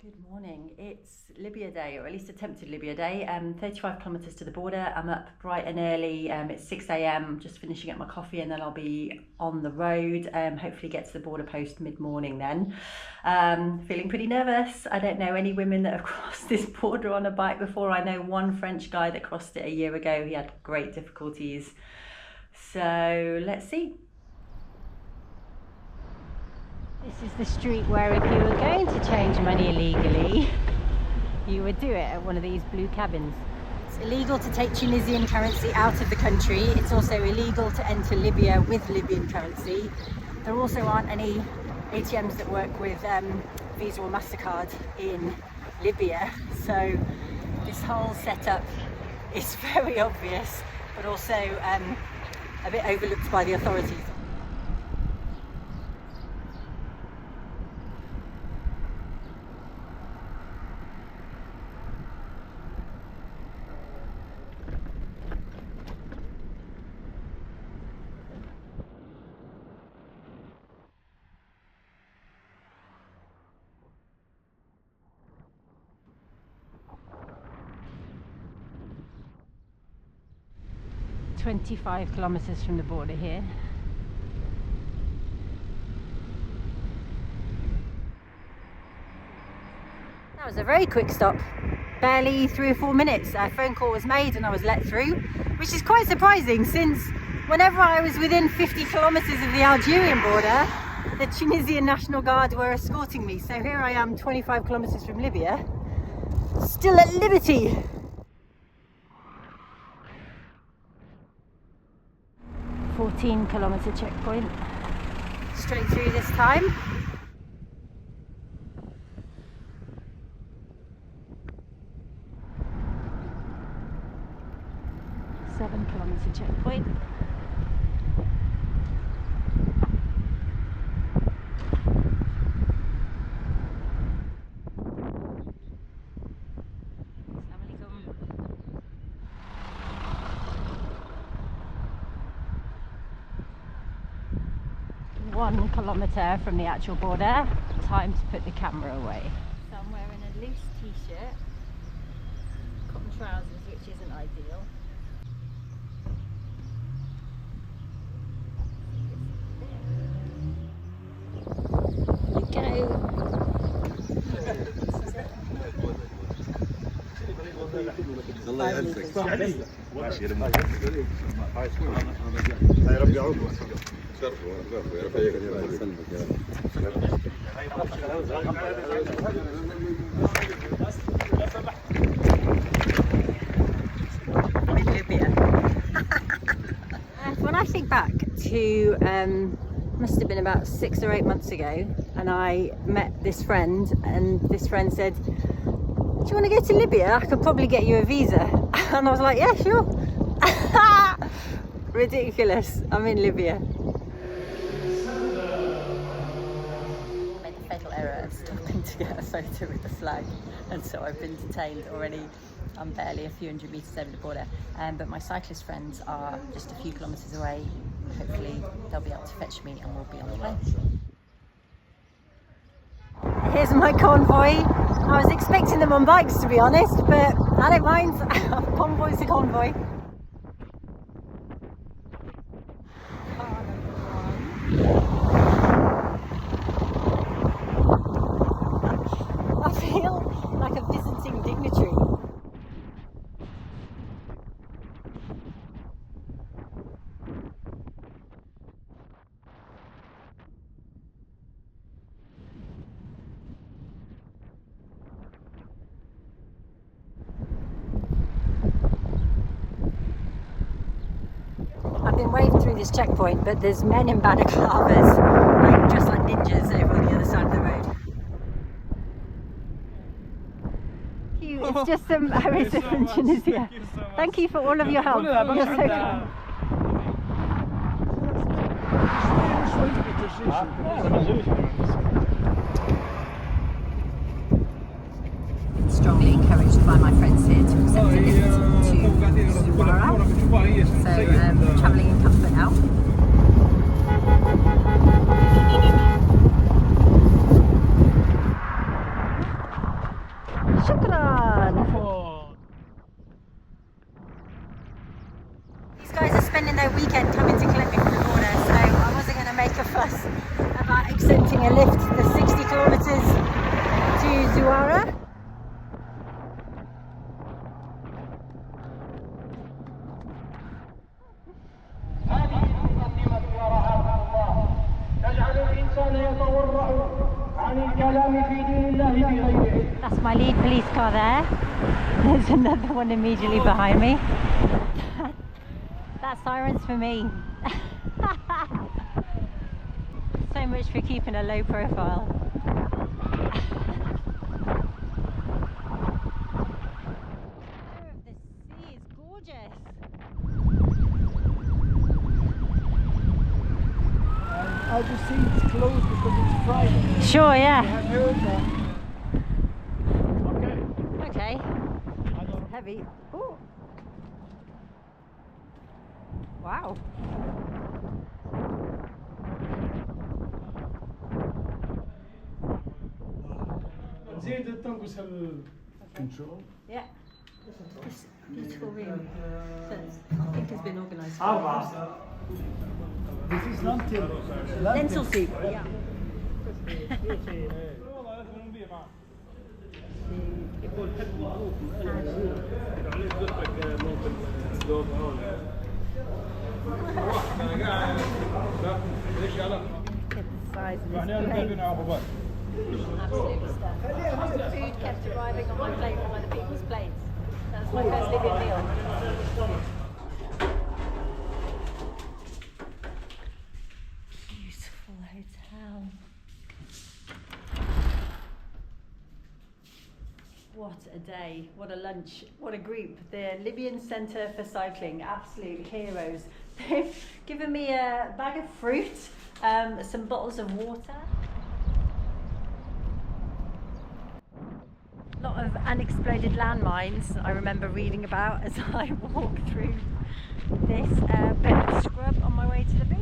Good morning. It's Libya Day, or at least attempted Libya Day. 35 kilometres to the border. I'm up bright and early. It's 6 a.m. Just finishing up my coffee, and then I'll be on the road. Hopefully get to the border post mid-morning then. Feeling pretty nervous. I don't know any women that have crossed this border on a bike before. I know one French guy that crossed it a year ago. He had great difficulties. So let's see. This is the street where if you were going to change money illegally, you would do it at one of these blue cabins. It's illegal to take Tunisian currency out of the country. It's also illegal to enter Libya with Libyan currency. There also aren't any ATMs that work with Visa or MasterCard in Libya. So this whole setup is very obvious, but also a bit overlooked by the authorities. "25 kilometres from the border here." That was a very quick stop. Barely 3 or 4 minutes. A phone call was made and I was let through, which is quite surprising since whenever I was within 50 kilometres of the Algerian border, the Tunisian National Guard were escorting me. So here I am 25 kilometres from Libya, still at liberty. 14-kilometre checkpoint. Straight through this time. "7-kilometre checkpoint." "1 kilometre from the actual border. Time to put the camera away. So I'm wearing a loose t-shirt, cotton trousers, which isn't ideal. Here we go. الله يعزك. ماشي يا رب. يا رب يعوضك. شرفوا يا رب يسلمك يا رب. When I think back to must have been about 6 or 8 months ago, and I met this friend, and this friend said, "Do you want to go to Libya? I could probably get you a visa." And I was like, "Yeah, sure." Ridiculous. I'm in Libya. I made the fatal error of stopping to get a photo with the flag, and so I've been detained already. I'm barely a few hundred metres over the border, but my cyclist friends are just a few kilometres away. Hopefully they'll be able to fetch me and we'll be on the way. Here's my convoy. I was expecting them on bikes, to be honest, but I don't mind. Convoy's a convoy. I feel like a visiting dignitary. I've been waved through this checkpoint, but there's men in balaclavas, just like ninjas, over on the other side of the road. It's just some Arisa from Tunisia. Thank you for all of your help. You're so kind. Strongly encouraged by my friends here to accept a lift to Zuwara. So travelling in comfort now. awaiting a lift the 60 kilometers to Zuara. That's my lead police car there. There's another one immediately behind me. That siren's for me. So much for keeping a low profile. The sea is gorgeous. I just see it's closed because it's Friday. Sure, yeah. You have heard that. Okay. Okay. Heavy. Ooh. Wow. زيد تنقص control. Yeah. This beautiful room that I think has been organised. This is lentil. Lentil soup. Yeah. Size of this plate. Absolutely stuffed. Food kept arriving on my plate from other people's plates. That's my first Libyan meal. Beautiful hotel. What a day, what a lunch, what a group. The Libyan Centre for Cycling, absolute heroes. They've given me a bag of fruit, some bottles of water. A lot of unexploded landmines I remember reading about as I walk through this bit of scrub on my way to the beach.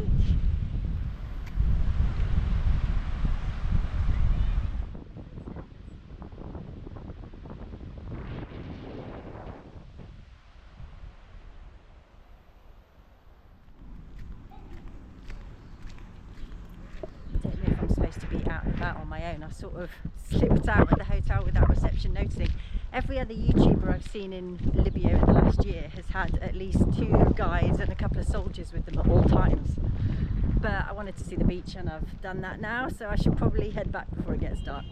I don't know if I'm supposed to be out and about on my own. I sort of slipped out at the hotel without reception noticing. Every other YouTuber I've seen in Libya in the last year has had at least 2 guides and a couple of soldiers with them at all times. But I wanted to see the beach and I've done that now, so I should probably head back before it gets dark.